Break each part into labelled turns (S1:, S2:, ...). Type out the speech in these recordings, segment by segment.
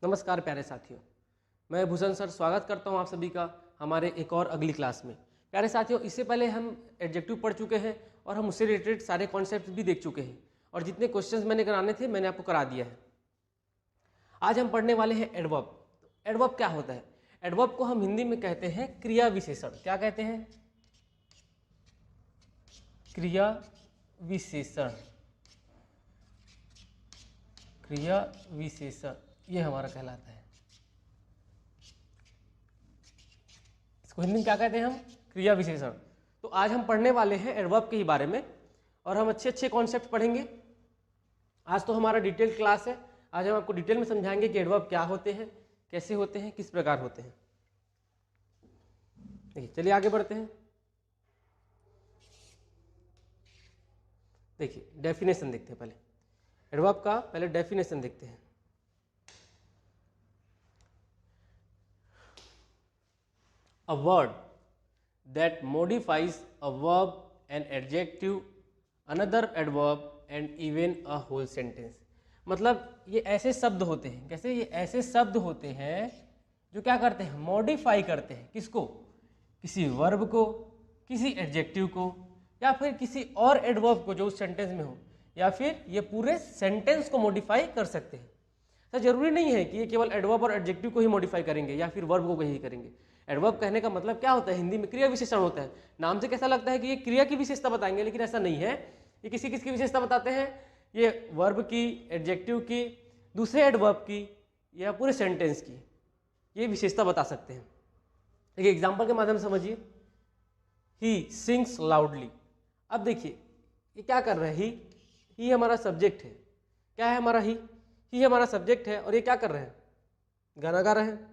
S1: नमस्कार प्यारे साथियों, मैं भूषण सर स्वागत करता हूं आप सभी का हमारे एक और अगली क्लास में। प्यारे साथियों, इससे पहले हम एडजेक्टिव पढ़ चुके हैं और हम उससे रिलेटेड सारे कॉन्सेप्ट भी देख चुके हैं और जितने क्वेश्चंस मैंने कराने थे मैंने आपको करा दिया है। आज हम पढ़ने वाले हैं एडवर्ब। एडवर्ब क्या होता है? एडवर्ब को हम हिंदी में कहते हैं क्रिया विशेषण। क्या कहते हैं? क्रिया विशेषण। क्रिया विशेषण ये हमारा कहलाता है। इसको हिंदी में क्या कहते हैं हम? क्रिया विशेषण। तो आज हम पढ़ने वाले हैं एडवर्ब के ही बारे में और हम अच्छे अच्छे कॉन्सेप्ट पढ़ेंगे। आज तो हमारा डिटेल क्लास है। आज हम आपको डिटेल में समझाएंगे कि एडवर्ब क्या होते हैं, कैसे होते हैं, किस प्रकार होते हैं। देखिए, चलिए आगे बढ़ते हैं। देखिए, डेफिनेशन देखते हैं। पहले एडवर्ब का पहले डेफिनेशन देखते हैं। A word that modifies a verb, an adjective, another adverb and even a whole sentence। मतलब ये ऐसे शब्द होते हैं, कैसे? ये ऐसे शब्द होते हैं जो क्या करते हैं? मॉडिफाई करते हैं। किसको? किसी वर्ब को, किसी एडजेक्टिव को, या फिर किसी और एडवर्ब को जो उस सेंटेंस में हो, या फिर ये पूरे सेंटेंस को मॉडिफाई कर सकते हैं। तो जरूरी नहीं है कि ये केवल एडवर्ब और एडजेक्टिव को ही मॉडिफाई करेंगे या फिर वर्ब को ही करेंगे। एडवर्ब कहने का मतलब क्या होता है? हिंदी में क्रिया विशेषण होता है। नाम से कैसा लगता है कि ये क्रिया की विशेषता बताएंगे, लेकिन ऐसा नहीं है। ये किसकी विशेषता बताते हैं? ये वर्ब की, एडजेक्टिव की, दूसरे एडवर्ब की या पूरे सेंटेंस की ये विशेषता बता सकते हैं। एक एग्जाम्पल के माध्यम से समझिए। He sings loudly. अब देखिए ये क्या कर रहा है? ही हमारा सब्जेक्ट है। क्या है हमारा? ही हमारा सब्जेक्ट है और ये क्या कर रहे हैं? गाना गा रहे हैं।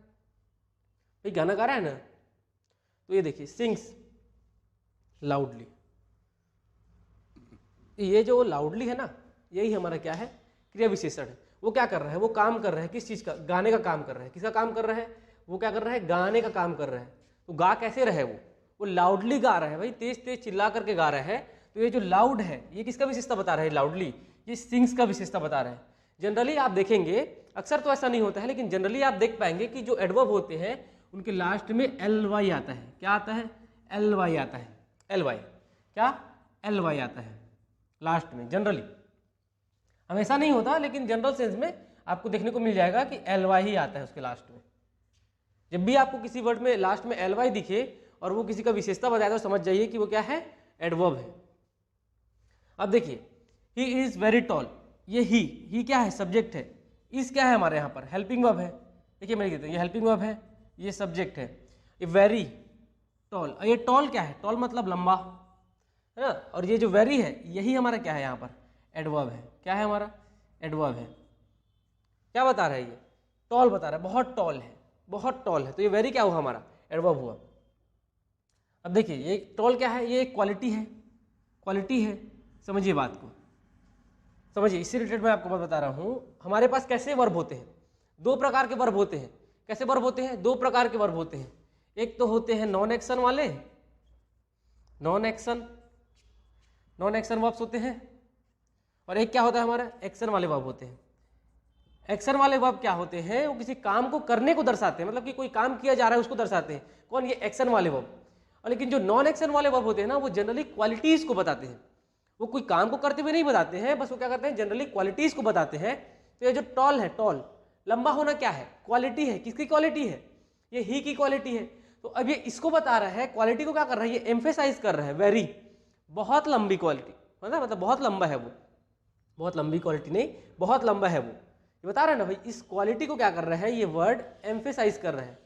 S1: भाई गाना गा रहा है ना, तो ये देखिए सिंग्स लाउडली। ये जो लाउडली है ना, यही हमारा क्या है? क्रिया विशेषण है। वो क्या कर रहा है? वो काम कर रहा है। किस चीज का? गाने का काम कर रहा है। किसका काम कर रहा है? वो क्या कर रहा है? गाने का काम कर रहा है। तो गा कैसे रहे? वो लाउडली गा रहा है। भाई तेज तेज चिल्ला करके गा रहा है। तो ये जो लाउड है ये किसका विशेषता बता रहा है? लाउडली। ये सिंग्स का विशेषता बता रहा है। जनरली आप देखेंगे, अक्सर तो ऐसा नहीं होता है, लेकिन जनरली आप देख पाएंगे कि जो एडवर्ब होते हैं उनके लास्ट में एल वाई आता है। क्या आता है? एल वाई आता है। एल वाई क्या? एल वाई आता है लास्ट में। जनरली हमेशा नहीं होता, लेकिन जनरल सेंस में आपको देखने को मिल जाएगा कि एल वाई ही आता है उसके लास्ट में। जब भी आपको किसी वर्ड में लास्ट में एल वाई दिखे और वो किसी का विशेषता बताए तो समझ जाइए कि वो क्या है? एडवर्ब है। अब देखिए, ही इज वेरी टॉल। ये ही क्या है? सब्जेक्ट है। इस क्या है हमारे यहाँ पर? हेल्पिंग वर्ब है। देखिए मैं कहता हूँ ये हेल्पिंग वर्ब है, ये सब्जेक्ट है। ये वेरी टॉल, ये टॉल क्या है? टॉल मतलब लंबा है ना। और ये जो वेरी है यही हमारा क्या है यहाँ पर? एडवर्ब है। क्या है हमारा? एडवर्ब है। क्या बता रहा है? ये टॉल बता रहा है, बहुत टॉल है, बहुत टॉल है। तो ये वेरी क्या हुआ? हमारा एडवर्ब हुआ। अब देखिए ये टॉल क्या है? ये एक क्वालिटी है। क्वालिटी है, समझिए बात को, समझिए। इससे रिलेटेड मैं आपको बात बता रहा हूँ। हमारे पास कैसे वर्ब होते हैं? दो प्रकार के वर्ब होते हैं। कैसे वर्ब होते हैं? दो प्रकार के वर्ब होते हैं। एक तो होते हैं नॉन एक्शन वाले, नॉन एक्शन वर्ब्स होते हैं, और एक क्या होता है हमारा? एक्शन वाले वर्ब होते हैं। एक्शन वाले वर्ब क्या होते हैं? वो किसी काम को करने को दर्शाते हैं, मतलब कि कोई काम किया जा रहा है उसको दर्शाते हैं। कौन? ये एक्शन वाले वर्ब। और लेकिन जो नॉन एक्शन वाले वर्ब होते हैं ना, वो जनरली क्वालिटीज को बताते हैं। वो कोई काम को करते हुए नहीं बताते हैं, बस वो क्या करते हैं? जनरली क्वालिटीज को बताते हैं। तो ये जो टॉल है, टॉल लंबा होना क्या है? क्वालिटी है। किसकी क्वालिटी है? ये ही की क्वालिटी है। तो अब ये इसको बता रहा है, क्वालिटी को क्या कर रहा है? ये एम्फेसाइज कर रहा है। वेरी, बहुत लंबी क्वालिटी, मतलब बहुत लंबा है वो। बहुत लंबी क्वालिटी नहीं, बहुत लंबा है वो। ये बता रहा है ना भाई, इस क्वालिटी को क्या कर रहा है? ये वर्ड एम्फेसाइज कर रहा है।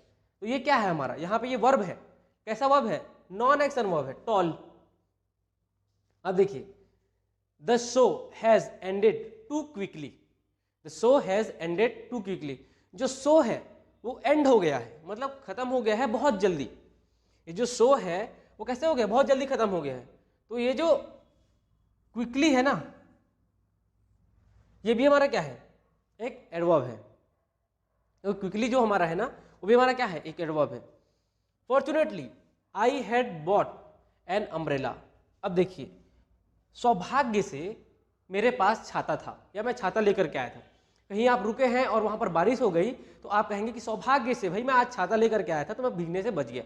S1: तो ये क्या है हमारा? यहाँ पे ये वर्ब है। कैसा वर्ब है? नॉन एक्शन वर्ब है, टॉल। अब देखिए, the show has ended too quickly. The show has ended too quickly. जो शो है वो एंड हो गया है, मतलब खत्म हो गया है बहुत जल्दी। ये जो शो है वो कैसे हो गया? बहुत जल्दी खत्म हो गया है। तो ये जो क्विकली है ना, ये भी हमारा क्या है? एक एडवर्ब है। तो क्विकली जो हमारा है ना, वो भी हमारा क्या है? एक एडवर्ब है। Fortunately I had bought an umbrella. अब देखिए, सौभाग्य से मेरे पास छाता था, या मैं छाता लेकर के आया था। कहीं आप रुके हैं और वहाँ पर बारिश हो गई तो आप कहेंगे कि सौभाग्य से भाई मैं आज छाता लेकर के आया था तो मैं भीगने से बच गया,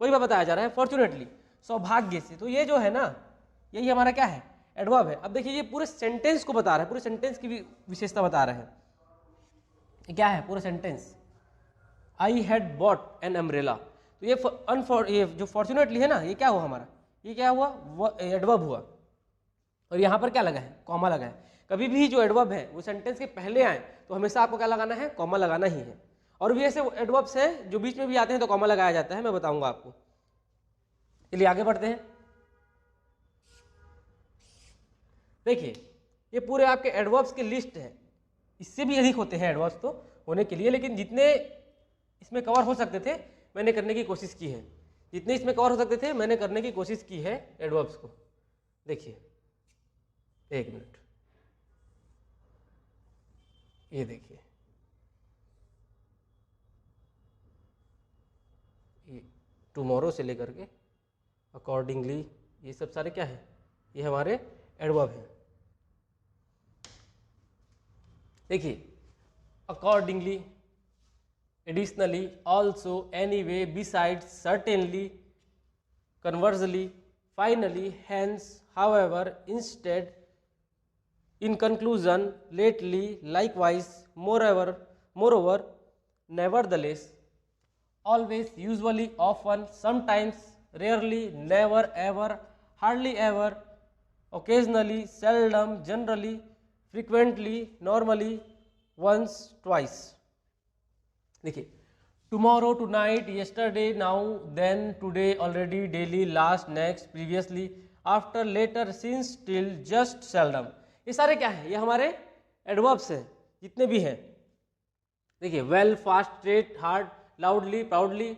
S1: वही बात बताया जा रहा है, फॉर्चुनेटली, सौभाग्य से। तो ये जो है ना, यही हमारा क्या है, एडवर्ब है। अब देखिए ये पूरे सेंटेंस को बता रहा है, पूरे सेंटेंस की विशेषता बता रहा है। ये क्या है पूरा sentence, I had bought an umbrella. तो ये जो फॉर्चुनेटली है ना, ये क्या हुआ हमारा, ये क्या हुआ, एडवर्ब हुआ। और यहाँ पर क्या लगा है, कॉमा लगा है। कभी भी जो एडवर्ब है वो सेंटेंस के पहले आए तो हमेशा आपको क्या लगाना है, कॉमा लगाना ही है। और भी ऐसे एडवर्ब्स हैं जो बीच में भी आते हैं तो कॉमा लगाया जाता है, मैं बताऊंगा आपको। चलिए आगे बढ़ते हैं। देखिए ये पूरे आपके एडवर्ब्स की लिस्ट है, इससे भी अधिक होते हैं एडवर्ब्स तो होने के लिए, लेकिन जितने इसमें कवर हो सकते थे मैंने करने की कोशिश की है, जितने इसमें कवर हो सकते थे मैंने करने की कोशिश की है एडवर्ब्स को। देखिए एक मिनट, ये देखिए, ये टुमारो से लेकर के अकॉर्डिंगली, ये सब सारे क्या है, ये हमारे एडवर्ब हैं। देखिए accordingly, additionally, also, anyway, besides, certainly, conversely, finally, hence, however, instead, in conclusion, lately, likewise, moreover, nevertheless, always, usually, often, sometimes, rarely, never, ever, hardly ever, occasionally, seldom, generally, frequently, normally, once, twice. देखिए tomorrow, tonight, yesterday, now, then, today, already, daily, last, next, previously, after, later, since, till, just, seldom। ये सारे क्या है, ये हमारे adverbs हैं जितने भी हैं। देखिए well, fast, straight, hard, loudly, proudly,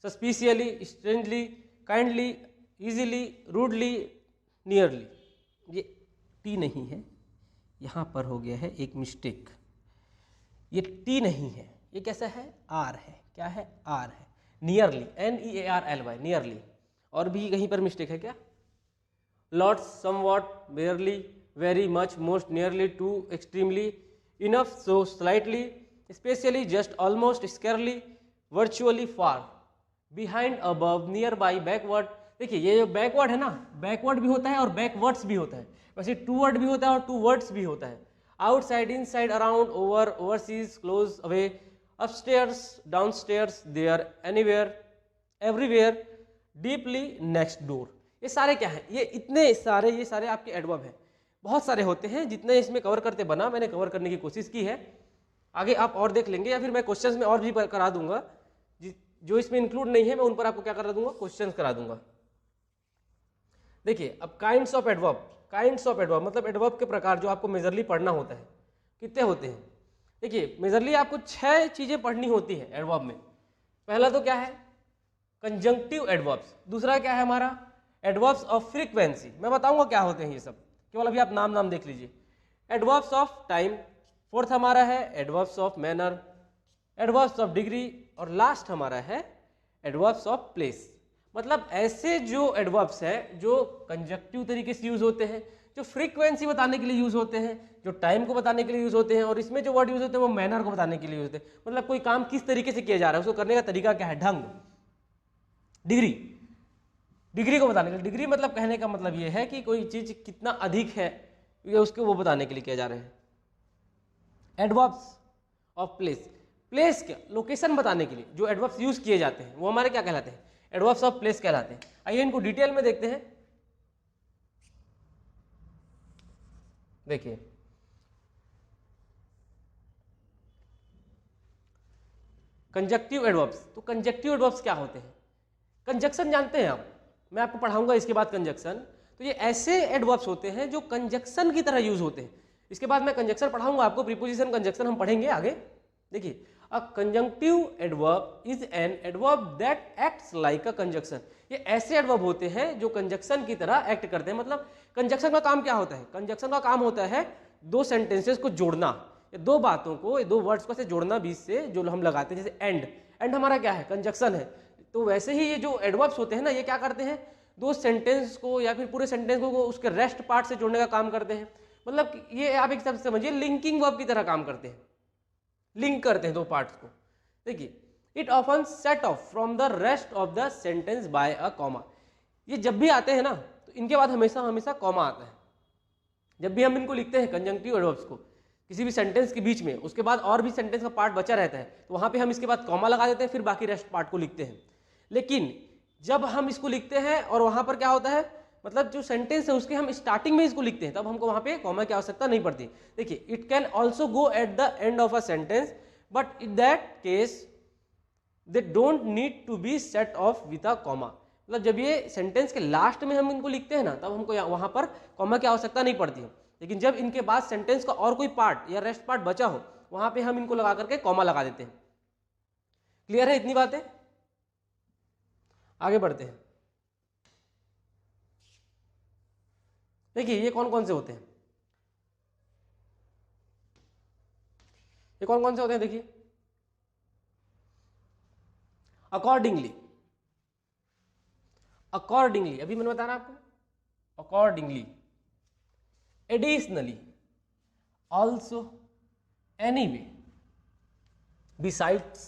S1: suspiciously, strangely, kindly, easily, rudely, nearly. ये टी नहीं है, यहाँ पर हो गया है एक मिस्टेक, ये टी नहीं है, ये कैसा है, आर है। क्या है, आर है। Nearly, NEARLY, nearly. और भी कहीं पर मिस्टेक है क्या, lots, somewhat, बेयरली, very much, most, nearly, too, extremely, enough, so, slightly, especially, just, almost, scarcely, virtually, far, behind, above, nearby, backward। देखिए ये जो बैकवर्ड है ना, बैकवर्ड भी होता है और बैकवर्ड्स भी होता है, वैसे टूवर्ड भी होता है और टू वर्ड्स भी होता है। Outside, inside, around, over, overseas, close, away, upstairs, downstairs, there, anywhere, everywhere, deeply, next door. ये सारे क्या है, ये इतने सारे, ये सारे आपके एडवर्ब हैं। बहुत सारे होते हैं, जितने इसमें कवर करते बना मैंने कवर करने की कोशिश की है। आगे आप और देख लेंगे या फिर मैं क्वेश्चंस में और भी करा दूंगा, जो इसमें इंक्लूड नहीं है मैं उन पर आपको क्या करा दूंगा, क्वेश्चंस करा दूंगा। देखिए अब kinds of adverb, kinds of adverb मतलब एडवर्ब के प्रकार जो आपको मेजरली पढ़ना होता है। कितने होते हैं, देखिए मेजरली आपको 6 चीजें पढ़नी होती है एडवर्ब में। पहला तो क्या है, कंजंक्टिव एडवर्ब्स। दूसरा क्या है हमारा, एडवर्ब्स ऑफ फ्रीक्वेंसी। मैं बताऊंगा क्या होते हैं ये सब, केवल अभी आप नाम देख लीजिए। Adverbs of time. फोर्थ हमारा है adverbs of manner, adverbs of degree, और लास्ट हमारा है एडवर्ब्स ऑफ प्लेस। मतलब ऐसे जो एडवर्ब्स हैं जो कंजक्टिव तरीके से यूज होते हैं, जो फ्रीक्वेंसी बताने के लिए यूज होते हैं, जो टाइम को बताने के लिए यूज होते हैं, और इसमें जो वर्ड यूज होते हैं वो मैनर को बताने के लिए यूज होते हैं। मतलब कोई काम किस तरीके से किया जा रहा है, उसको करने का तरीका क्या है, ढंग। डिग्री, डिग्री को बताने के लिए, डिग्री मतलब कहने का मतलब ये है कि कोई चीज कितना अधिक है, ये उसको वो बताने के लिए किया जा रहे हैं। एडवर्ब्स ऑफ प्लेस, प्लेस क्या, लोकेशन बताने के लिए जो एडवर्ब्स यूज किए जाते हैं वो हमारे क्या कहलाते हैं, एडवर्ब्स ऑफ प्लेस कहलाते हैं। आइए इनको डिटेल में देखते हैं। देखिए कंजक्टिव एडवर्ब्स, तो कंजक्टिव एडवर्ब्स क्या होते हैं, कंजक्शन जानते हैं आप, मैं आपको पढ़ाऊंगा इसके बाद कंजक्शन। तो ये ऐसे एडवर्ब्स होते हैं जो कंजक्शन की तरह यूज होते हैं। इसके बाद मैं कंजक्शन पढ़ाऊंगा आपको, प्रीपोजिशन कंजक्शन हम पढ़ेंगे आगे। देखिए a conjunctive adverb is an adverb that acts like a conjunction. ये ऐसे एडवर्ब होते हैं जो कंजक्शन की तरह एक्ट करते हैं। मतलब कंजक्शन का काम क्या होता है, कंजक्शन का काम होता है दो सेंटेंसेस को जोड़ना, दो बातों को, दो वर्ड्स को से जोड़ना बीच से, जो हम लगाते हैं जैसे एंड, एंड हमारा क्या है, कंजक्शन है। तो वैसे ही ये जो एडवर्ब्स होते हैं ना, ये क्या करते हैं, दो सेंटेंस को या फिर पूरे सेंटेंस को उसके रेस्ट पार्ट से जोड़ने का काम करते हैं। मतलब कि ये आप एक तरह से समझिए लिंकिंग वर्ब की तरह काम करते हैं, लिंक करते हैं दो पार्ट्स को। देखिए, it often set of from the rest of the sentence by a comma. ये जब भी आते हैं ना तो इनके बाद हमेशा हमेशा कॉमा आता है। जब भी हम इनको लिखते हैं कंजंक्टिव एडवर्ब्स को किसी भी सेंटेंस के बीच में, उसके बाद और भी सेंटेंस का पार्ट बचा रहता है तो वहां पे हम इसके बाद कॉमा लगा देते हैं, फिर बाकी रेस्ट पार्ट को लिखते हैं। लेकिन जब हम इसको लिखते हैं और वहां पर क्या होता है, मतलब जो सेंटेंस है उसके हम स्टार्टिंग में इसको लिखते हैं, तब हमको वहां पे कॉमा की आवश्यकता नहीं पड़ती। देखिए, it can also go at the end of a sentence but in that case they don't need to be set off with a comma. मतलब जब ये सेंटेंस के लास्ट में हम इनको लिखते हैं ना, तब हमको वहां पर कॉमा की आवश्यकता नहीं पड़ती है। लेकिन जब इनके बाद सेंटेंस का और कोई पार्ट या रेस्ट पार्ट बचा हो, वहां पे हम इनको लगा करके कॉमा लगा देते हैं। क्लियर है इतनी बातें? आगे बढ़ते हैं। देखिए, ये कौन कौन से होते हैं, ये कौन कौन से होते हैं? देखिए, अकॉर्डिंगली, अकॉर्डिंगली अभी मैंने बताया ना आपको, accordingly, additionally, also, anyway, besides,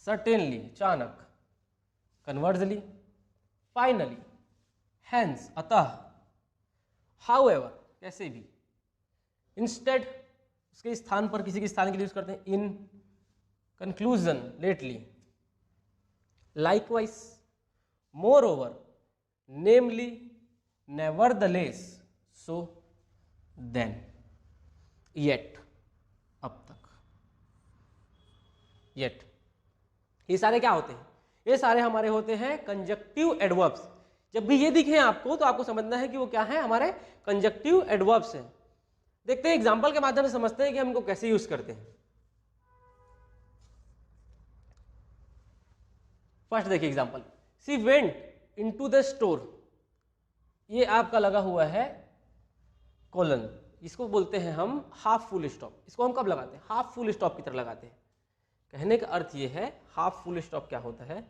S1: certainly, अचानक, कन्वर्जली, फाइनली, हैंस, अतः, हाउएवर, कैसे भी, इंस्टेड, उसके स्थान पर, किसी के स्थान के लिए यूज करते हैं, in, conclusion, lately, likewise, moreover, namely, nevertheless, so, then, yet, अब तक, येट, ये सारे क्या होते हैं? ये सारे हमारे होते हैं कंजक्टिव एडवर्ब्स। जब भी ये दिखे आपको तो आपको समझना है कि वो क्या है, हमारे कंजक्टिव एडवर्ब्स हैं। देखते हैं एग्जांपल के माध्यम से समझते हैं कि हम इनको कैसे यूज करते हैं। फर्स्ट देखिए example, she went into the store. ये आपका लगा हुआ है कोलन, इसको बोलते हैं हम हाफ फुल स्टॉप। इसको हम कब लगाते हैं? हाफ फुल स्टॉप की तरह लगाते हैं। कहने का अर्थ ये है, हाफ फुल स्टॉप क्या होता है?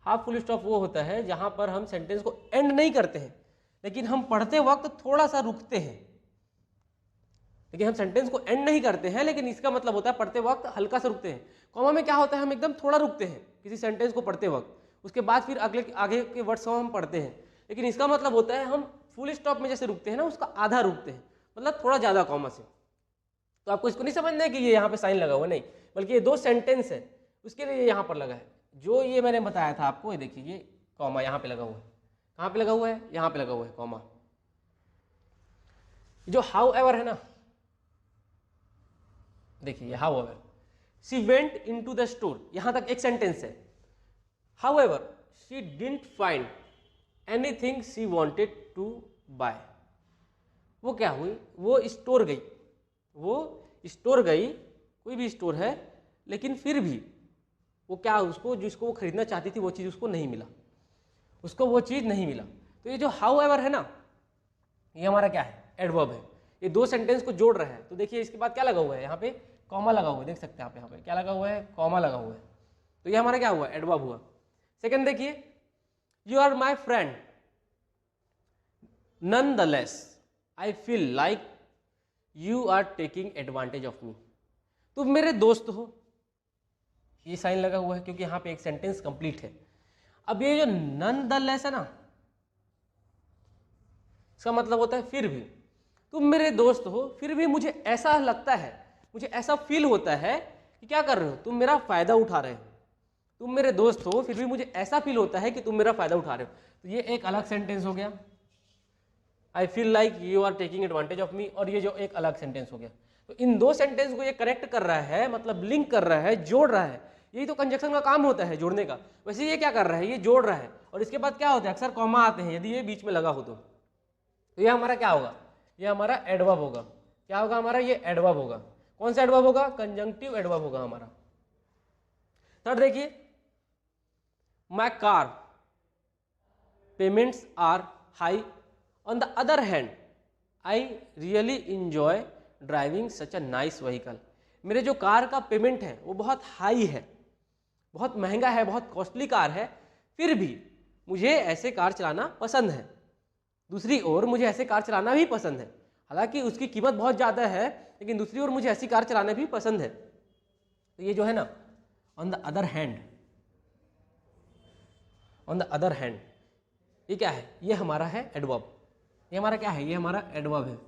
S1: हाफ फुल स्टॉप वो होता है जहां पर हम सेंटेंस को एंड नहीं करते हैं, लेकिन हम पढ़ते वक्त थोड़ा सा रुकते हैं। लेकिन हम सेंटेंस को एंड नहीं करते हैं, लेकिन इसका मतलब होता है पढ़ते वक्त हल्का सा रुकते हैं। कॉमा में क्या होता है, हम एकदम थोड़ा रुकते हैं किसी सेंटेंस को पढ़ते वक्त, उसके बाद फिर अगले आगे के वर्ड्स को हम पढ़ते हैं। लेकिन इसका मतलब होता है हम फुल स्टॉप में जैसे रुकते हैं ना, उसका आधा रुकते हैं, मतलब थोड़ा ज्यादा कॉमा से। तो आपको इसको नहीं समझना है कि ये यहाँ पे साइन लगा हुआ, नहीं, बल्कि ये दो सेंटेंस है उसके लिए ये यहाँ पर लगा है। जो ये मैंने बताया था आपको, ये देखिए, ये कॉमा यहाँ पे लगा हुआ है। कहाँ पे लगा हुआ है? यहाँ पे लगा हुआ है कॉमा। जो हाउ एवर है ना, देखिए however, she went into the store, यहां तक एक सेंटेंस है। However she didn't find anything she wanted to buy. वो क्या हुई? वो स्टोर गई, वो स्टोर गई, कोई भी स्टोर है, लेकिन फिर भी वो क्या, उसको जिसको वो खरीदना चाहती थी वो चीज़ उसको नहीं मिला, उसको वो चीज़ नहीं मिला। तो ये जो हाउ एवर है ना, ये हमारा क्या है? एडवर्ब है। ये दो सेंटेंस को जोड़ रहा है। तो देखिए इसके बाद क्या लगा हुआ है, यहाँ पे कॉमा लगा हुआ है, देख सकते हैं आप, यहाँ पे क्या लगा हुआ है? कॉमा लगा हुआ है। तो ये हमारा क्या हुआ? एडवर्ब हुआ। सेकंड देखिए, you are my friend, nonetheless I feel like you are taking advantage of me. तुम मेरे दोस्त हो, ये साइन लगा हुआ है क्योंकि यहाँ पे एक सेंटेंस कंप्लीट है। अब ये जो नॉनदलेस है ना, इसका मतलब होता है फिर भी। तुम मेरे दोस्त हो, फिर भी मुझे ऐसा लगता है, मुझे ऐसा फील होता है कि क्या कर रहे हो, तुम मेरा फायदा उठा रहे हो। तुम मेरे दोस्त हो, फिर भी मुझे ऐसा फील होता है कि तुम मेरा फायदा उठा रहे हो। तो ये एक अलग सेंटेंस हो गया, I feel like you are taking advantage of me, और ये जो एक अलग सेंटेंस हो गया। तो इन दो सेंटेंस को ये कनेक्ट कर रहा है, मतलब लिंक कर रहा है, जोड़ रहा है। यही तो कंजक्शन का काम होता है, जोड़ने का। वैसे ये क्या कर रहा है? ये जोड़ रहा है, और इसके बाद क्या होता है? अक्सर कॉमा आते हैं यदि ये बीच में लगा हो तो ये हमारा क्या होगा? ये हमारा एडवर्ब होगा। क्या होगा हमारा? ये एडवर्ब होगा। कौन सा एडवर्ब होगा? कंजंक्टिव एडवर्ब होगा हमारा। थर्ड देखिए, my car payments are high, on the other hand I really enjoy driving such a nice vehicle. मेरे जो कार का पेमेंट है वो बहुत हाई है, बहुत महंगा है, बहुत कॉस्टली कार है, फिर भी मुझे ऐसे कार चलाना पसंद है। दूसरी ओर मुझे ऐसे कार चलाना भी पसंद है। हालांकि उसकी कीमत बहुत ज़्यादा है, लेकिन दूसरी ओर मुझे ऐसी कार चलाना भी पसंद है। तो ये जो है ना, on the other hand, on the other hand, ये क्या है? ये हमारा है एडवर्ब। ये हमारा क्या है? ये हमारा एडवर्ब है।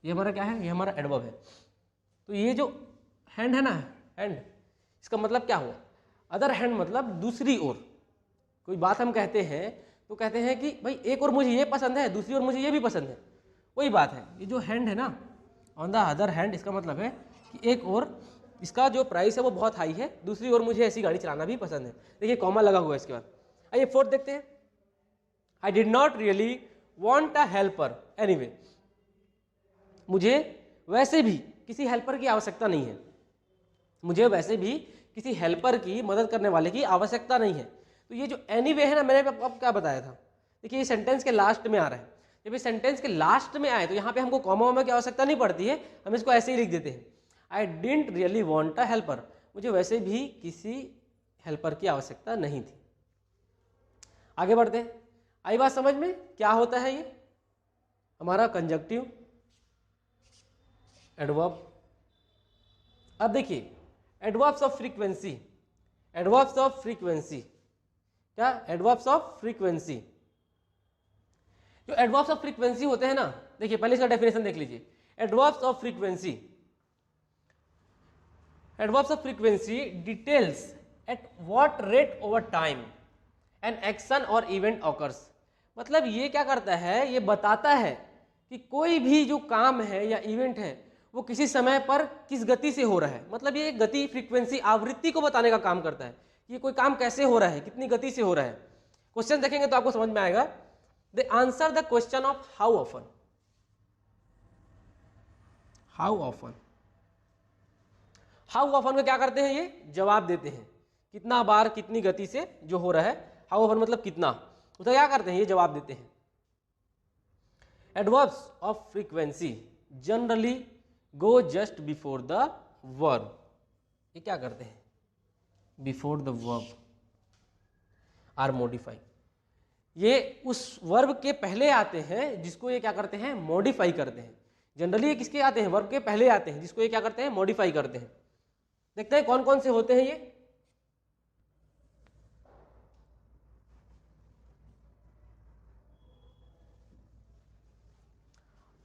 S1: ये हमारा क्या है? ये हमारा एडवर्ब है। तो ये जो हैंड है ना, हैंड, इसका मतलब क्या हुआ? अदर हैंड मतलब दूसरी ओर। कोई बात हम कहते हैं तो कहते हैं कि भाई एक और मुझे ये पसंद है, दूसरी ओर मुझे ये भी पसंद है, वही बात है। ये जो हैंड है ना, ऑन द अदर हैंड, इसका मतलब है कि एक और इसका जो प्राइस है वो बहुत हाई है, दूसरी ओर मुझे ऐसी गाड़ी चलाना भी पसंद है। देखिए कॉमा लगा हुआ है इसके बाद। आइए फोर्थ देखते हैं। I did not really want a helper anyway, मुझे वैसे भी किसी हेल्पर की आवश्यकता नहीं है। मुझे वैसे भी किसी हेल्पर की, मदद करने वाले की आवश्यकता नहीं है। तो ये जो एनीवे है ना, मैंने आपको क्या बताया था? देखिए ये सेंटेंस के लास्ट में आ रहा है। जब ये सेंटेंस के लास्ट में आए तो यहाँ पे हमको कॉमा वॉमा की आवश्यकता नहीं पड़ती है, हम इसको ऐसे ही लिख देते हैं, I didn't really want a helper, मुझे वैसे भी किसी हेल्पर की आवश्यकता नहीं थी। आगे बढ़ते हैं। आई बात समझ में? क्या होता है ये हमारा कंजक्टिव एडवर्ब। अब देखिए adverbs of frequency, adverbs of frequency, क्या? Adverbs of frequency. जो एडवर्ब्स ऑफ फ्रीक्वेंसी होते हैं ना, देखिए पहले इसका डेफिनेशन देख लीजिए। Adverbs of frequency, adverbs of frequency details at what rate over time an action or event occurs. मतलब ये क्या करता है? ये बताता है कि कोई भी जो काम है या इवेंट है वो किसी समय पर किस गति से हो रहा है। मतलब ये गति, फ्रीक्वेंसी, आवृत्ति को बताने का काम करता है। ये कोई काम कैसे हो रहा है, कितनी गति से हो रहा है। क्वेश्चन देखेंगे तो आपको समझ में आएगा। They answer the question of how often, how often, how often में क्या करते हैं? ये जवाब देते हैं, कितना बार, कितनी गति से जो हो रहा है। हाउ ऑफन मतलब कितना, तो क्या करते हैं? ये जवाब देते हैं। Adverbs of frequency generally go just before the verb. ये क्या करते हैं? Before the verb are modify, ये उस वर्ब के पहले आते हैं जिसको ये क्या करते हैं? मॉडिफाई करते हैं। जनरली ये किसके आते हैं? वर्ब के पहले आते हैं, जिसको ये क्या करते हैं? मॉडिफाई करते हैं। देखते हैं कौन कौन से होते हैं ये।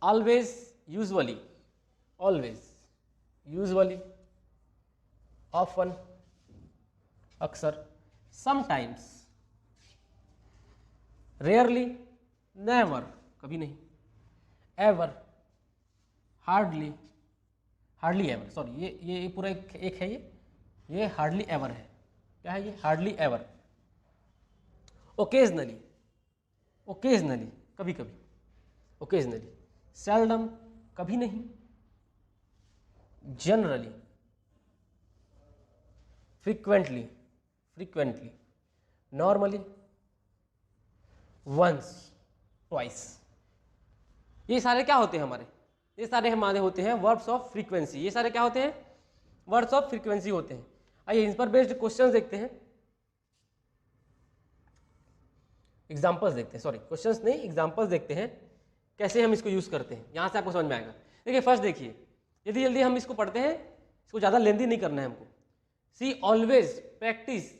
S1: Always, usually, always, usually, often, अक्सर, समटाइम्स, रेयरली, नेवर, कभी नहीं, ever, hardly, hardly ever, sorry ये पूरा एक है, ये हार्डली एवर है। क्या है ये? Hardly ever. ओकेजनली, ओकेजनली, कभी कभी, ओकेजनली, सेल्डम, कभी नहीं, generally, frequently, frequently, normally, once, twice. ये सारे क्या होते हैं हमारे? ये सारे हमारे होते हैं वर्ब्स ऑफ फ्रीक्वेंसी। ये सारे क्या होते हैं? वर्ड्स ऑफ फ्रीक्वेंसी होते हैं। आइए इन पर बेस्ड क्वेश्चंस देखते हैं, एग्जांपल्स देखते हैं, सॉरी क्वेश्चंस नहीं, एग्जांपल्स देखते हैं कैसे हम इसको यूज करते हैं। यहां से आपको समझ में आएगा। देखिए फर्स्ट देखिए, यदि जल्दी हम इसको पढ़ते हैं, इसको ज़्यादा लेंदी नहीं करना है हमको। She always practice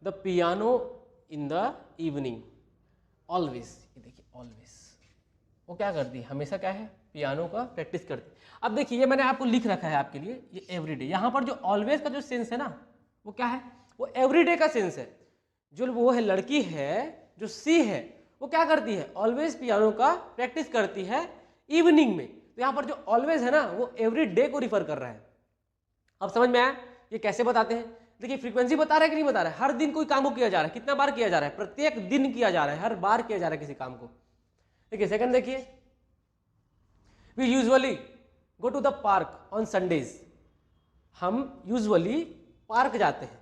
S1: the piano in the evening. Always, ये देखिए ऑलवेज, वो क्या करती है? हमेशा क्या है? पियानो का प्रैक्टिस करती है। अब देखिए ये मैंने आपको लिख रखा है आपके लिए, ये एवरीडे। यहाँ पर जो ऑलवेज का जो सेंस है ना, वो क्या है? वो एवरीडे का सेंस है। जो वो है लड़की है, जो सी है, वो क्या करती है? ऑलवेज पियानो का प्रैक्टिस करती है इवनिंग में। तो यहाँ पर जो ऑलवेज है ना, वो एवरी डे को रिफर कर रहा है। अब समझ में आया ये कैसे बताते हैं? देखिए फ्रीक्वेंसी बता रहा है कि नहीं बता रहा है? हर दिन कोई काम को किया जा रहा है, कितना बार किया जा रहा है? प्रत्येक दिन किया जा रहा है, हर बार किया जा रहा है किसी काम को। देखिए सेकंड देखिए, we usually go to the park on Sundays. हम यूजुअली पार्क जाते हैं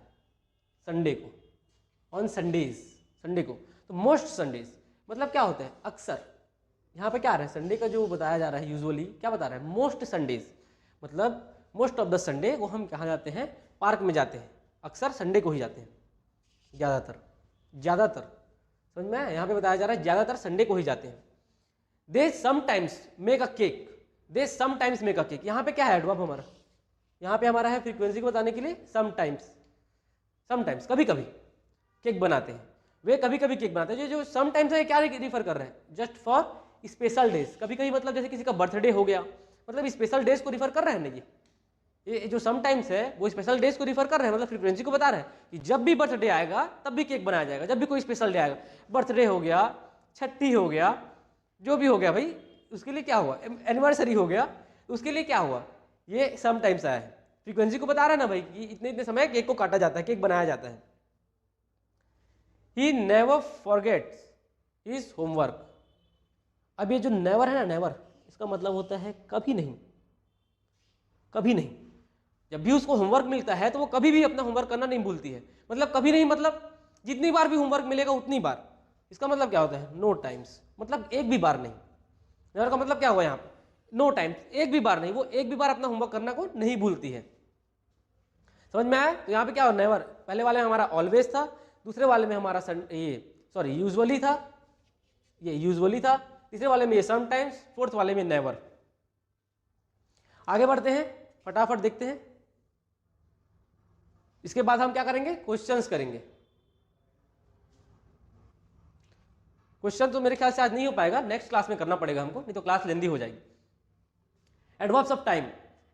S1: संडे को, ऑन संडेज, संडे को। तो मोस्ट संडेज मतलब क्या होता है? अक्सर। यहाँ पे क्या आ रहा है? संडे का जो बताया जा रहा है यूजुअली, क्या बता रहा है? मोस्ट संडेज, मतलब मोस्ट ऑफ द संडे वो हम कहाँ जाते हैं? पार्क में जाते हैं। अक्सर संडे को ही जाते हैं, ज़्यादातर, ज़्यादातर। समझ में आया? यहाँ पे बताया जा रहा है ज़्यादातर संडे को ही जाते हैं। They sometimes make a cake, they sometimes make a cake. यहाँ पे क्या है एडवर्ब हमारा, यहाँ पे हमारा है फ्रीक्वेंसी को बताने के लिए समटाइम्स, समटाइम्स कभी कभी केक बनाते हैं, वे कभी कभी केक बनाते हैं। जो समटाइम्स है क्या रिफर कर रहे हैं, जस्ट फॉर स्पेशल डेज, कभी कभी मतलब जैसे किसी का बर्थडे हो गया, मतलब स्पेशल डेज को रिफर कर रहे हैं ना ये जो समटाइम्स है वो स्पेशल डेज को रिफर कर रहे हैं, मतलब फ्रीक्वेंसी को बता रहे हैं कि जब भी बर्थडे आएगा तब भी केक बनाया जाएगा, जब भी कोई स्पेशल डे आएगा, बर्थडे हो गया, छठी हो गया, जो भी हो गया भाई उसके लिए क्या हुआ, एनिवर्सरी हो गया उसके लिए क्या हुआ, ये समटाइम्स आया है, फ्रीक्वेंसी को बता रहा है ना भाई कि इतने इतने समय केक को काटा जाता है, केक बनाया जाता है। He never forgets his homework. अब ये जो नेवर है ना, नेवर इसका मतलब होता है कभी नहीं, कभी नहीं। जब भी उसको होमवर्क मिलता है तो वो कभी भी अपना होमवर्क करना नहीं भूलती है, मतलब कभी नहीं, मतलब जितनी बार भी होमवर्क मिलेगा उतनी बार। इसका मतलब क्या होता है, नो टाइम्स, मतलब एक भी बार नहीं। नेवर का मतलब क्या हुआ यहाँ पे, नो टाइम्स, एक भी बार नहीं, वो एक भी बार अपना होमवर्क करना को नहीं भूलती है। समझ में आया? तो यहाँ पे क्या हो, नेवर, पहले वाले में हमारा ऑलवेज था, दूसरे वाले में हमारा यूजुअली था, ये यूजुअली था, तीसरे वाले में ये समटाइम्स, फोर्थ वाले में नेवर। आगे बढ़ते हैं, फटाफट देखते हैं। इसके बाद हम क्या करेंगे, क्वेश्चंस करेंगे। क्वेश्चन तो मेरे ख्याल से आज नहीं हो पाएगा, नेक्स्ट क्लास में करना पड़ेगा हमको, नहीं तो क्लास लेंदी हो जाएगी। एडवर्ब्स ऑफ टाइम,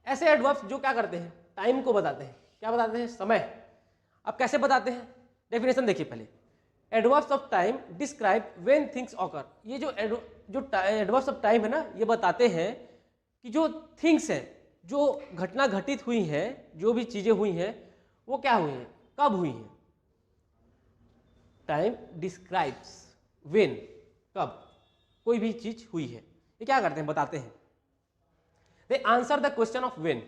S1: ऐसे एडवर्ब्स जो क्या करते हैं, टाइम को बताते हैं, क्या बताते हैं, समय। अब कैसे बताते हैं, डेफिनेशन देखिए पहले। Adverbs of time describe when things occur. ये जो एडवर्ब्स ऑफ टाइम है ना, ये बताते हैं कि जो थिंग्स है, जो घटना घटित हुई है, जो भी चीजें हुई हैं वो क्या हुई हैं, कब हुई हैं। टाइम डिस्क्राइब्स व्हेन, कब कोई भी चीज हुई है, ये क्या करते हैं, बताते हैं। They answer the question of when.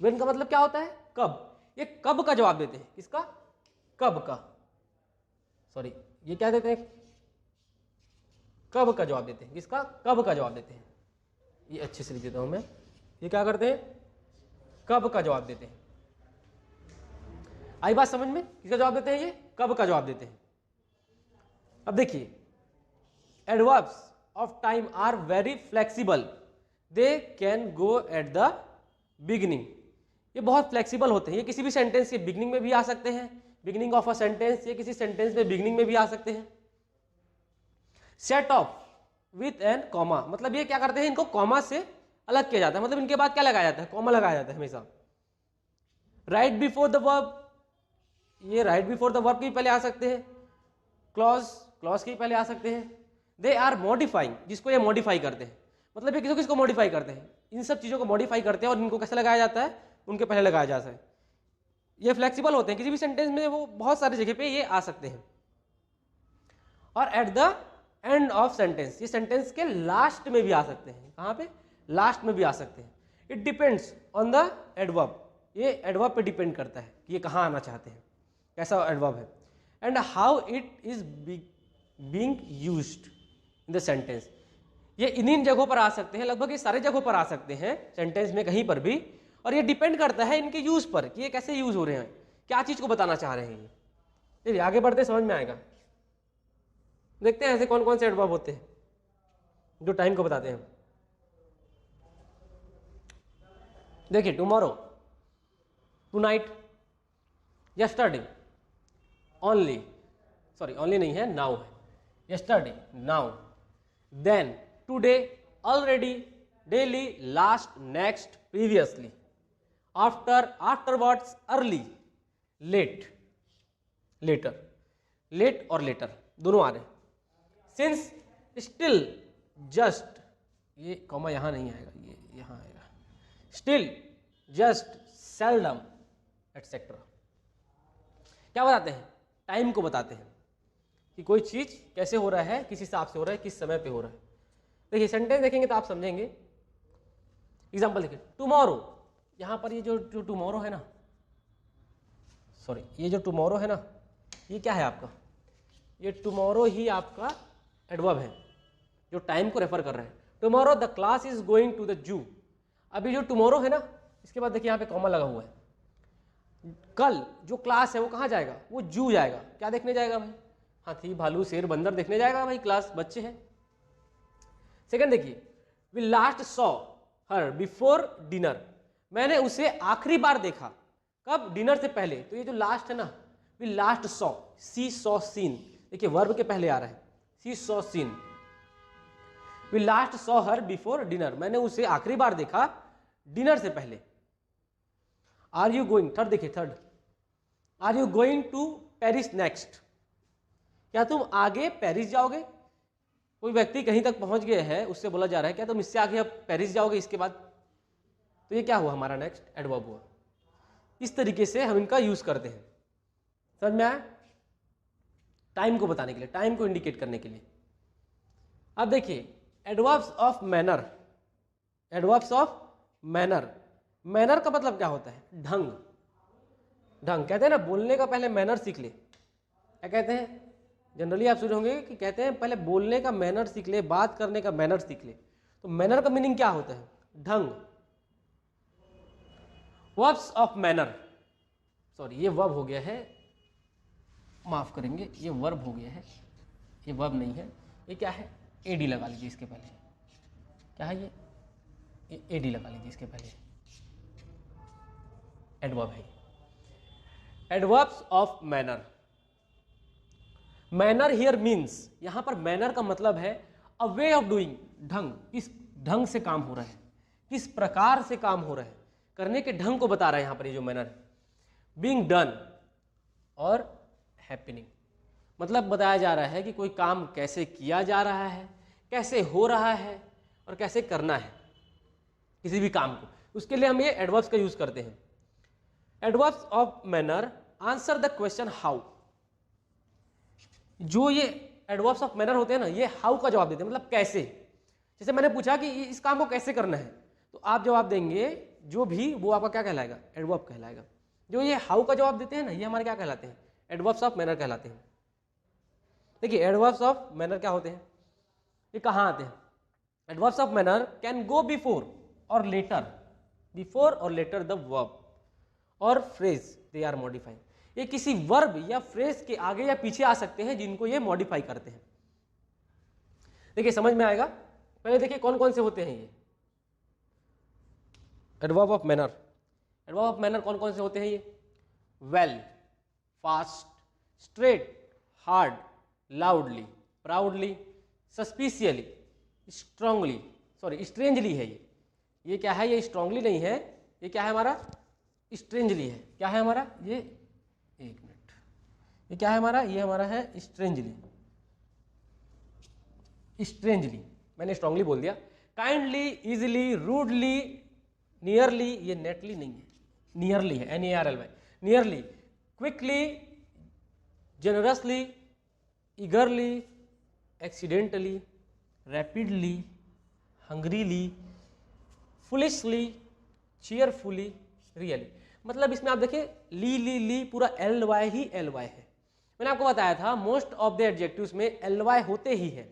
S1: When का मतलब क्या होता है, कब। ये कब का जवाब देते हैं, किसका, कब का, सॉरी ये क्या देते हैं, कब का जवाब देते हैं, किसका, कब का जवाब देते हैं। ये अच्छे से लिख देता हूं मैं, ये क्या करते हैं, कब का जवाब देते हैं। आई बात समझ में, किसका जवाब देते हैं, ये कब का जवाब देते हैं। अब देखिए, adverbs of time are very flexible, they can go at the beginning. ये बहुत फ्लेक्सिबल होते हैं, ये किसी भी सेंटेंस के बिगिनिंग में भी आ सकते हैं, बिगिनिंग ऑफ अ सेंटेंस, ये किसी सेंटेंस में बिगिनिंग में भी आ सकते हैं। Set of with an comma, मतलब ये क्या करते हैं, इनको कॉमा से अलग किया जाता है, मतलब इनके बाद क्या लगाया जाता है, कॉमा लगाया जाता है हमेशा। राइट बिफोर द वर्ब, ये राइट बिफोर द वर्ब के भी पहले आ सकते हैं, क्लॉज, क्लॉज के भी पहले आ सकते हैं। दे आर मॉडिफाइंग, जिसको ये मॉडिफाई करते हैं, मतलब ये किसको किसको मॉडिफाई करते हैं, इन सब चीजों को मॉडिफाई करते हैं, और इनको कैसे लगाया जाता है, उनके पहले लगाया जाता है। ये फ्लेक्सिबल होते हैं, किसी भी सेंटेंस में वो बहुत सारी जगह पे ये आ सकते हैं। और eight the end of sentence, ये सेंटेंस के लास्ट में भी आ सकते हैं, कहाँ पे, लास्ट में भी आ सकते हैं। It depends on the adverb, ये एडवर्ब पे डिपेंड करता है कि ये कहाँ आना चाहते हैं, कैसा एडवर्ब है, and how it is being used in the sentence. ये इन जगहों पर आ सकते हैं, लगभग ये सारे जगहों पर आ सकते हैं सेंटेंस में कहीं पर भी, और ये डिपेंड करता है इनके यूज पर कि ये कैसे यूज हो रहे हैं, क्या चीज को बताना चाह रहे हैं ये। चलिए आगे बढ़ते समझ में आएगा। देखते हैं ऐसे कौन कौन से एडवर्ब होते हैं जो टाइम को बताते हैं। देखिए, tomorrow, tonight, yesterday, only, sorry only नहीं है, नाउ है, yesterday, now, then, today, already, daily, last, next, previously, after, afterwards, early, late, later, late और लेटर दोनों आ रहे हैं। सिंस, स्टिल, जस्ट, ये कॉमा यहां नहीं आएगा, ये यहां आएगा, स्टिल, जस्ट, सेल्डम, एटसेट्रा। क्या बताते हैं, टाइम को बताते हैं कि कोई चीज कैसे हो रहा है, किस हिसाब से हो रहा है, किस समय पे हो रहा है। देखिए सेंटेंस देखेंगे तो आप समझेंगे। एग्जांपल देखिए, टुमारो, यहां पर ये जो टुमारो है ना, सॉरी ये जो टुमारो है ना, ये क्या है आपका, ये टुमारो ही आपका एडवर्ब है जो टाइम को रेफर कर रहा है। Tomorrow the class is going to the zoo. अभी जो टुमारो है ना, इसके बाद देखिए यहाँ पे कॉमा लगा हुआ है। कल जो क्लास है वो कहाँ जाएगा, वो जू जाएगा। क्या देखने जाएगा भाई, हाथी, भालू, शेर, बंदर देखने जाएगा भाई, क्लास, बच्चे हैं। सेकंड देखिए, we last saw her before dinner, मैंने उसे आखिरी बार देखा कब, डिनर से पहले। तो ये जो लास्ट है ना, we last saw, she saw seen, देखिए वर्ब के पहले आ रहा है, she saw seen. We last saw her before dinner, मैंने उसे आखिरी बार देखा डिनर से पहले। आर यू गोइंग, थर्ड देखिए, third, are you going to Paris next, क्या तुम आगे पेरिस जाओगे। कोई व्यक्ति कहीं तक पहुंच गया है, उससे बोला जा रहा है क्या तुम इससे आगे अब पेरिस जाओगे इसके बाद। तो ये क्या हुआ, हमारा नेक्स्ट एडवर्ब हुआ। इस तरीके से हम इनका यूज करते हैं, समझ में आया। टाइम को बताने के लिए, टाइम को इंडिकेट करने के लिए। अब देखिए adverbs of manner, adverbs of manner, manner का मतलब क्या होता है, ढंग। ढंग कहते हैं ना, बोलने का पहले मैनर सीख ले, क्या कहते हैं, जनरली आप सुने होंगे कि कहते हैं पहले बोलने का मैनर सीख ले, बात करने का मैनर सीख ले। तो मैनर का मीनिंग क्या होता है, ढंग। वर्ब्स ऑफ मैनर, सॉरी ये वर्ब हो गया है, माफ करेंगे, ये वर्ब हो गया है, ये वर्ब नहीं है, ये क्या है, एडी लगा लीजिए इसके पहले, क्या है ये एडी लगा लीजिए इसके पहले, एडवर्ब है। Adverbs of manner, manner here means, यहां पर मैनर का मतलब है अ वे ऑफ डूइंग, ढंग, किस ढंग से काम हो रहा है, किस प्रकार से काम हो रहा है, करने के ढंग को बता रहा है यहां पर ये जो मैनर है। बीइंग डन और हैपनिंग, मतलब बताया जा रहा है कि कोई काम कैसे किया जा रहा है, कैसे हो रहा है और कैसे करना है किसी भी काम को, उसके लिए हम ये एडवर्ब्स का यूज करते हैं। Adverbs of manner answer the question how, जो ये एडवर्ब्स ऑफ मैनर होते हैं ना, ये हाउ का जवाब देते हैं, मतलब कैसे। जैसे मैंने पूछा कि इस काम को कैसे करना है, तो आप जवाब देंगे जो भी, वो आपका क्या कहलाएगा, एडवर्ब कहलाएगा। जो ये हाउ का जवाब देते हैं ना, ये हमारे क्या कहलाते हैं, एडवर्ब्स ऑफ मैनर कहलाते हैं। देखिए एडवर्ब्स ऑफ मैनर क्या होते हैं, ये कहाँ आते हैं। Adverbs of manner can go before और लेटर, बिफोर और लेटर द वर्ब और फ्रेज दे आर मॉडिफाइड, ये किसी वर्ब या फ्रेज के आगे या पीछे आ सकते हैं जिनको ये मॉडिफाई करते हैं। देखिए समझ में आएगा। पहले देखिए कौन कौन से होते हैं ये adverb of manner. Adverb of manner कौन कौन से होते हैं ये, well, fast, straight, hard, loudly, proudly, suspiciously, strongly, sorry strangely है ये क्या है, ये स्ट्रांगली नहीं है, ये क्या है हमारा, स्ट्रेंजली है। क्या है हमारा ये, एक मिनट, ये क्या है हमारा, ये हमारा है स्ट्रेंजली, स्ट्रेंजली, मैंने स्ट्रांगली बोल दिया। काइंडली, इजिली, रूडली, नियरली, ये नेटली नहीं है, नियरली है, NERLY, nearly, quickly, generously, eagerly, accidentally, rapidly, hungrily, foolishly, cheerfully, really. मतलब इसमें आप देखिए ली पूरा LY ही LY है। मैंने आपको बताया था मोस्ट ऑफ द एडजेक्टिव्स में LY होते ही है,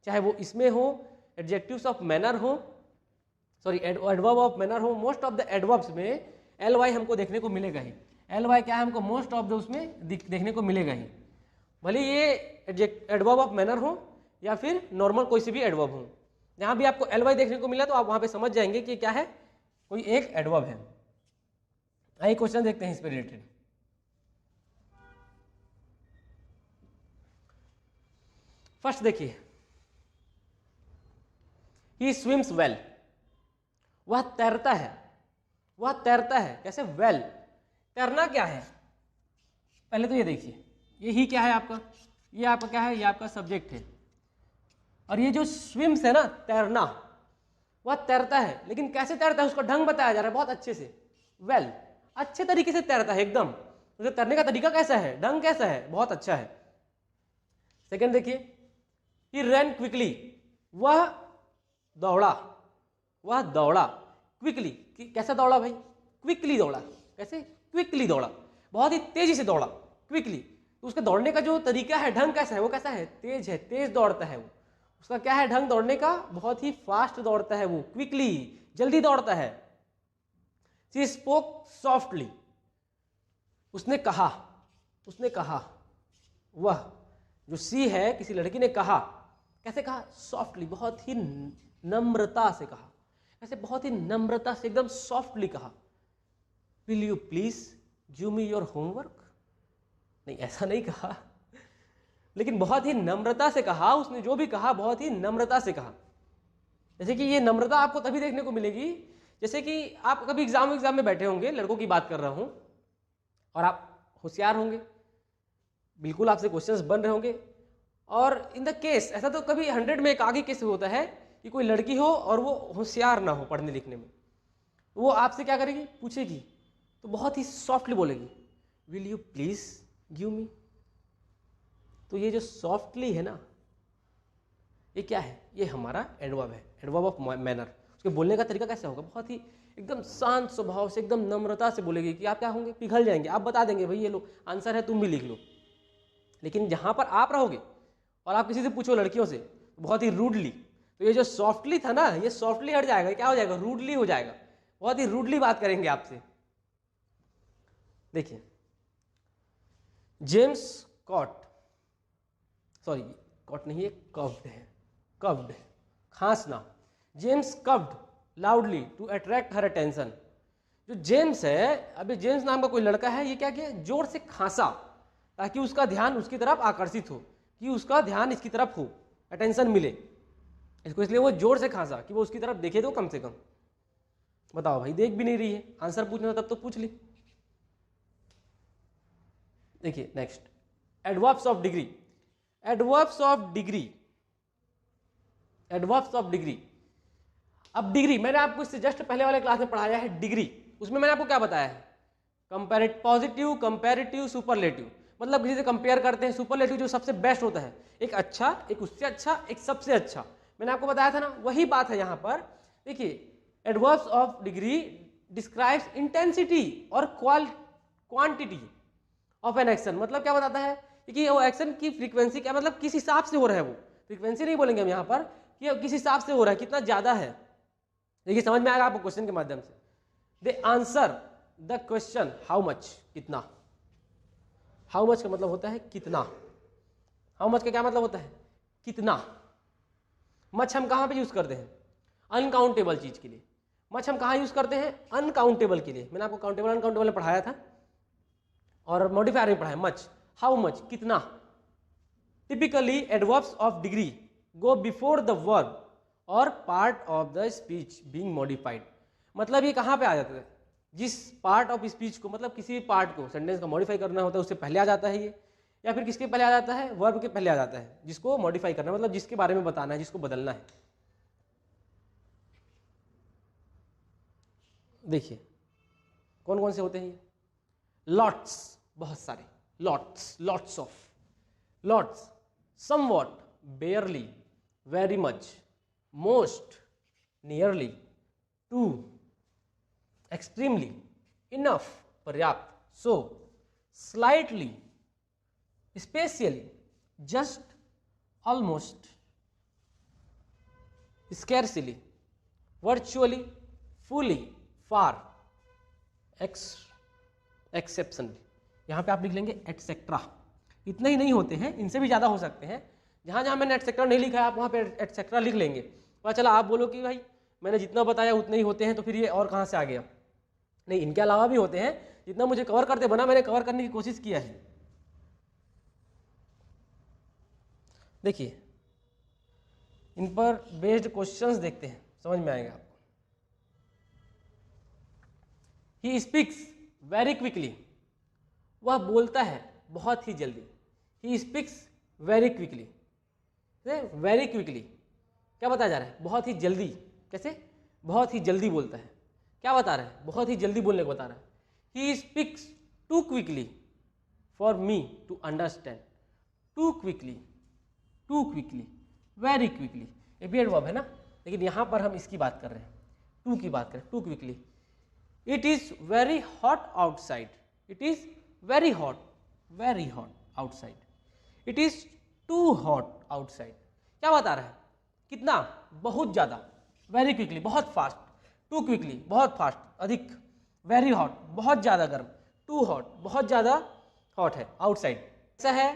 S1: चाहे वो इसमें हो, एडजेक्टिव्स ऑफ मैनर हो, सॉरी एडवर्ब ऑफ मैनर हो, मोस्ट ऑफ द एडवर्ब्स में LY हमको देखने को मिलेगा ही। LY क्या है, हमको मोस्ट ऑफ द उसमें देखने को मिलेगा ही, भले ये एडवर्ब ऑफ मैनर हो या फिर नॉर्मल कोई से भी एडवर्ब हो। जहां भी आपको LY देखने को मिला तो आप वहां पे समझ जाएंगे कि क्या है, कोई एक एडवर्ब है। आइए क्वेश्चन देखते हैं इस पे रिलेटेड। फर्स्ट देखिए, ही स्विम्स वेल, वह तैरता है, वह तैरता है कैसे, वेल। तैरना क्या है, पहले तो ये देखिए, ये ही क्या है आपका, ये आपका क्या है, ये आपका सब्जेक्ट है, और ये जो स्विम्स है ना, तैरना, वह तैरता है, लेकिन कैसे तैरता है उसका ढंग बताया जा रहा है बहुत अच्छे से, वेल, अच्छे तरीके से तैरता है एकदम। उसे तैरने का तरीका कैसा है, ढंग कैसा है, बहुत अच्छा है। सेकंड देखिए, ही रैन क्विकली, वह दौड़ा, वह दौड़ा क्विकली, कैसा दौड़ा भाई, क्विकली दौड़ा, कैसे, क्विकली दौड़ा, बहुत ही तेजी से दौड़ा, क्विकली। तो उसका दौड़ने का जो तरीका है, ढंग कैसा है, वो कैसा है, तेज है, तेज दौड़ता है वो, उसका क्या है ढंग दौड़ने का, बहुत ही फास्ट दौड़ता है वो, क्विकली, जल्दी दौड़ता है। शी स्पोक सॉफ्टली, उसने कहा, उसने कहा, वह जो सी है किसी लड़की ने कहा, कैसे कहा? सॉफ्टली, बहुत ही नम्रता से कहा। ऐसे बहुत ही नम्रता से एकदम सॉफ्टली कहा, will you please give me your homework? नहीं, ऐसा नहीं कहा, लेकिन बहुत ही नम्रता से कहा। उसने जो भी कहा बहुत ही नम्रता से कहा। जैसे कि ये नम्रता आपको तभी देखने को मिलेगी जैसे कि आप कभी एग्जाम में बैठे होंगे, लड़कों की बात कर रहा हूं, और आप होशियार होंगे, बिल्कुल आपसे क्वेश्चंस बन रहे होंगे, और इन द केस ऐसा तो कभी 100 में एक आगे केस होता है कि कोई लड़की हो और वो होशियार ना हो पढ़ने लिखने में, वो आपसे क्या करेगी? पूछेगी, तो बहुत ही सॉफ्टली बोलेगी, will you please give me? तो ये जो सॉफ्टली है ना, ये क्या है? ये हमारा एडवर्ब है, एडवर्ब ऑफ मैनर। उसके बोलने का तरीका कैसा होगा? बहुत ही एकदम शांत स्वभाव से, एकदम नम्रता से बोलेगी कि आप क्या होंगे? पिघल जाएंगे, आप बता देंगे भाई ये लो आंसर है, तुम भी लिख लो। लेकिन जहां पर आप रहोगे और आप किसी से पूछो लड़कियों से, बहुत ही रूडली, तो ये जो सॉफ्टली था ना, ये सॉफ्टली हट जाएगा, क्या हो जाएगा? रूडली हो जाएगा। बहुत ही रूडली बात करेंगे आपसे। देखिए, जेम्स कॉट, सॉरी कॉट नहीं है, कव्ड है, कव्ड, खांसना। James coughed loudly to attract her attention. जो जेम्स है, अभी जेम्स नाम का कोई लड़का है, ये क्या किया? जोर से खांसा ताकि उसका ध्यान उसकी तरफ आकर्षित हो, कि उसका ध्यान इसकी तरफ हो, अटेंशन मिले इसको, इसलिए वो जोर से खांसा कि वो उसकी तरफ देखे तो कम से कम। बताओ भाई, देख भी नहीं रही है, आंसर पूछना तब तो पूछ ली। देखिए next, adverbs of degree. Adverbs of degree, adverbs of degree. अब डिग्री मैंने आपको इससे जस्ट पहले वाले क्लास में पढ़ाया है डिग्री, उसमें मैंने आपको क्या बताया है? Comparative, positive, comparative, superlative. मतलब किसी से कंपेयर करते हैं, सुपरलेटिव जो सबसे बेस्ट होता है, एक अच्छा, एक उससे अच्छा, एक सबसे अच्छा, मैंने आपको बताया था ना, वही बात है यहाँ पर। देखिए, adverbs of degree describes intensity और क्वांटिटी ऑफ एन एक्शन। मतलब क्या बताता है कि वो एक्शन की फ्रीक्वेंसी क्या, मतलब किस हिसाब से हो रहा है, वो फ्रीक्वेंसी नहीं बोलेंगे हम यहाँ पर, कि किस हिसाब से हो रहा है, कितना ज्यादा है। देखिए समझ में आएगा आपको क्वेश्चन के माध्यम से। They answer the question how much, कितना। हाउ मच का मतलब होता है कितना। हाउ मच का क्या मतलब होता है? कितना। मच हम कहाँ पे यूज करते हैं? अनकाउंटेबल चीज के लिए। मच हम कहाँ यूज करते हैं? अनकाउंटेबल के लिए। मैंने आपको काउंटेबल अनकाउंटेबल में पढ़ाया था और मॉडिफायर में पढ़ाया। मच, हाउ मच, कितना। Typically adverbs of degree go before the verb or part of the speech being modified. मतलब ये कहाँ पे आ जाता है? जिस पार्ट ऑफ स्पीच को, मतलब किसी भी पार्ट को सेंटेंस का मॉडिफाई करना होता है, उससे पहले आ जाता है ये, या फिर किसके पहले आ जाता है? वर्ब के पहले आ जाता है, जिसको मॉडिफाई करना, मतलब जिसके बारे में बताना है, जिसको बदलना है। देखिए कौन कौन से होते हैं ये? लॉट्स, बहुत सारे, lots, lots of, lots, somewhat, barely, very much, most, nearly, too, extremely, enough, पर्याप्त, so, slightly, specially, just, almost, scarcely, virtually, fully, far, exceptionally. यहां पे आप लिख लेंगे एटसेट्रा। इतने ही नहीं होते हैं, इनसे भी ज्यादा हो सकते हैं। जहां जहां मैंने एटसेट्रा नहीं लिखा है आप वहां पे एटसेट्रा लिख लेंगे। पता चला आप बोलो कि भाई मैंने जितना बताया उतने ही होते हैं, तो फिर ये और कहां से आ गया? नहीं, इनके अलावा भी होते हैं। जितना मुझे कवर करते बना, मैंने कवर करने की कोशिश किया है। देखिए इन पर बेस्ड क्वेश्चंस देखते हैं, समझ में आएगा आपको। ही स्पीक्स वेरी क्विकली, वह बोलता है बहुत ही जल्दी। He speaks very quickly, very quickly क्या बताया जा रहा है? बहुत ही जल्दी। कैसे? बहुत ही जल्दी बोलता है। क्या बता रहा है? बहुत ही जल्दी बोलने को बता रहा है। He speaks too quickly for me to understand. Too quickly, too quickly, very quickly, ये भी एडवर्ब है ना, लेकिन यहां पर हम इसकी बात कर रहे हैं, टू की बात करें, too quickly. It is very hot outside. It is very hot outside. It is too hot outside. क्या बता रहा है? कितना? बहुत ज्यादा। वेरी क्विकली, बहुत फास्ट। टू क्विकली, बहुत फास्ट, अधिक। वेरी हॉट, बहुत ज्यादा गर्म। टू हॉट, बहुत ज्यादा हॉट है। आउटसाइड ऐसा है,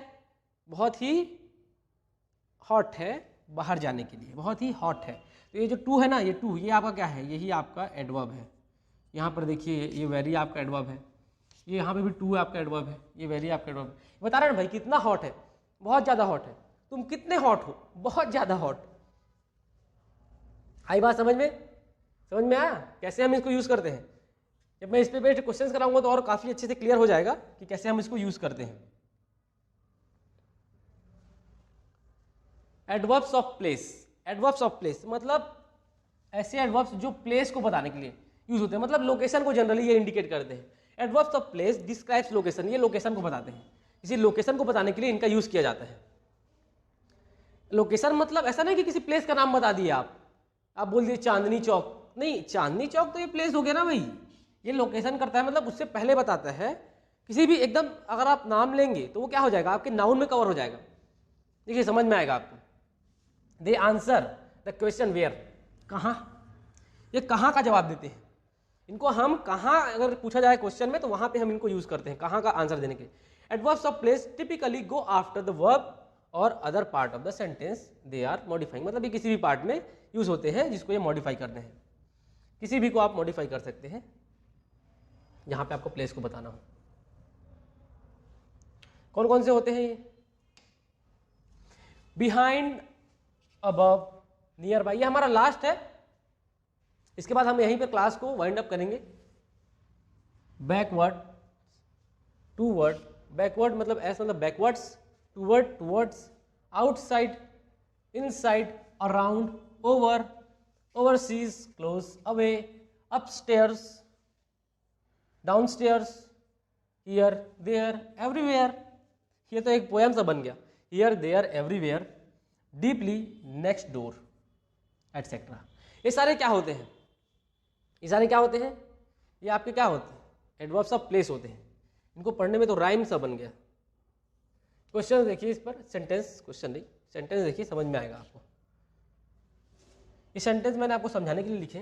S1: बहुत ही हॉट है, बाहर जाने के लिए, बहुत ही हॉट है। तो ये जो टू है ना, ये टू, ये आपका क्या है, यही आपका एडवर्ब है। यहाँ पर देखिए ये वेरी आपका एडवर्ब है, ये यहाँ पे भी टू आपका एडवर्ब है, ये वेरी आपका एडवर्ब है। बता रहे हैं भाई कितना हॉट है, बहुत ज़्यादा हॉट है। तुम कितने हॉट हो, बहुत ज़्यादा हॉट। आई बात समझ में? समझ में आया कैसे हम इसको यूज़ करते हैं? जब मैं इस पे बेस्ड क्वेश्चंस कराऊंगा तो और काफ़ी अच्छे से क्लियर हो जाएगा कि कैसे हम इसको यूज़ करते हैं। Adverbs of place, adverbs of place मतलब ऐसे एडवर्ब्स जो प्लेस को बताने के लिए यूज होते हैं, मतलब लोकेशन को जनरली ये इंडिकेट करते हैं। Adverbs of place describes location, ये लोकेशन को बताते हैं, किसी लोकेशन को बताने के लिए इनका यूज किया जाता है। लोकेशन मतलब ऐसा नहीं कि किसी प्लेस का नाम बता दिए आप बोल दिए चांदनी चौक, नहीं, चांदनी चौक तो ये प्लेस हो गया ना भाई, ये लोकेशन करता है, मतलब उससे पहले बताता है किसी भी एकदम, अगर आप नाम लेंगे तो वो क्या हो जाएगा, आपके नाउन में कवर हो जाएगा। देखिए समझ में आएगा आपको। दे आंसर द क्वेश्चन वेयर, कहाँ, ये कहाँ का जवाब देते हैं। इनको हम कहाँ अगर पूछा जाए क्वेश्चन में तो वहाँ पे हम इनको यूज करते हैं कहाँ का आंसर देने के। Adverbs of place typically go after the verb or other part of the sentence they are modifying, मतलब ये किसी भी पार्ट में यूज होते हैं जिसको ये मॉडिफाई करने हैं। किसी भी को आप मॉडिफाई कर सकते हैं जहाँ पे आपको प्लेस को बताना हो। कौन कौन से होते हैं ये? बिहाइंड, अबव, नियर बाय, ये हमारा लास्ट है। इसके बाद हम यहीं पर क्लास को वाइंड अप करेंगे। बैकवर्ड, टूवर्ड, बैकवर्ड मतलब ऐसा, मतलब backwards, toward, towards, outside, inside, around, over, overseas, close, away, upstairs, downstairs, here, there, everywhere, ये तो एक पोएम सा बन गया, here, there, everywhere, deeply, next door, etcetera. ये सारे क्या होते हैं? ये सारे क्या होते हैं? ये आपके क्या होते हैं? एडवर्ब्स ऑफ प्लेस होते हैं। इनको पढ़ने में तो राइम सा बन गया। क्वेश्चन देखिए इस पर, सेंटेंस, क्वेश्चन नहीं, सेंटेंस देखिए, समझ में आएगा आपको। ये सेंटेंस मैंने आपको समझाने के लिए लिखे,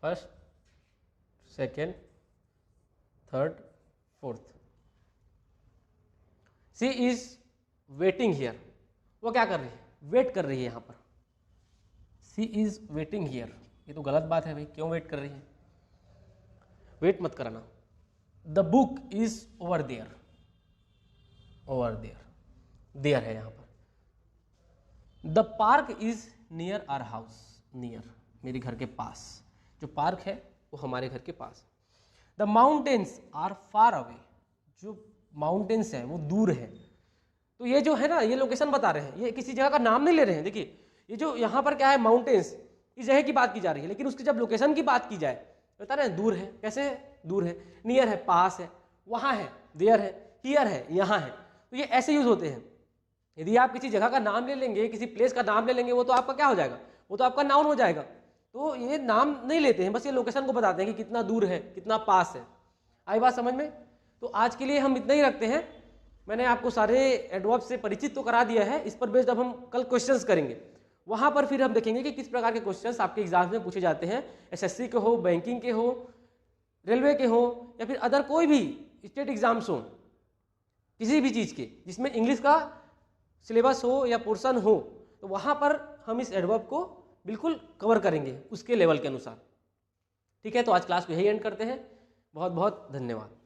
S1: first, second, third, fourth. She is waiting here, वो क्या कर रही है? वेट कर रही है यहाँ पर। सी इज वेटिंग हियर, ये तो गलत बात है भाई, क्यों वेट कर रही है? वेट मत कराना। The book is over there, over there, there है यहाँ पर। The park is near our house, near, मेरे घर के पास, जो पार्क है वो हमारे घर के पास। The mountains are far away, जो माउंटेन्स है वो दूर है। तो ये जो है ना, ये लोकेशन बता रहे हैं, ये किसी जगह का नाम नहीं ले रहे हैं। देखिए ये जो यहाँ पर क्या है, माउंटेन्स, इस जगह की बात की जा रही है, लेकिन उसकी जब लोकेशन की बात की जाए तो बता रहे हैं दूर है। कैसे है? दूर है। नियर है, पास है, वहाँ है, देयर है, हियर है, यहाँ है। तो ये ऐसे यूज होते हैं। यदि आप किसी जगह का नाम ले लेंगे, किसी प्लेस का नाम ले लेंगे, वो तो आपका क्या हो जाएगा? वो तो आपका नाउन हो जाएगा। तो ये नाम नहीं लेते हैं, बस ये लोकेशन को बताते हैं कि कितना दूर है, कितना पास है। आई बात समझ में? तो आज के लिए हम इतना ही रखते हैं। मैंने आपको सारे एडवर्ब से परिचित तो करा दिया है। इस पर बेस्ड अब हम कल क्वेश्चंस करेंगे, वहाँ पर फिर हम देखेंगे कि किस प्रकार के क्वेश्चंस आपके एग्जाम में पूछे जाते हैं। एसएससी के हो, बैंकिंग के हो, रेलवे के हो, या फिर अदर कोई भी स्टेट एग्जाम्स हो, किसी भी चीज़ के जिसमें इंग्लिश का सिलेबस हो या पोर्शन हो, तो वहाँ पर हम इस एडवर्ब को बिल्कुल कवर करेंगे उसके लेवल के अनुसार। ठीक है, तो आज क्लास को यही एंड करते हैं। बहुत बहुत धन्यवाद।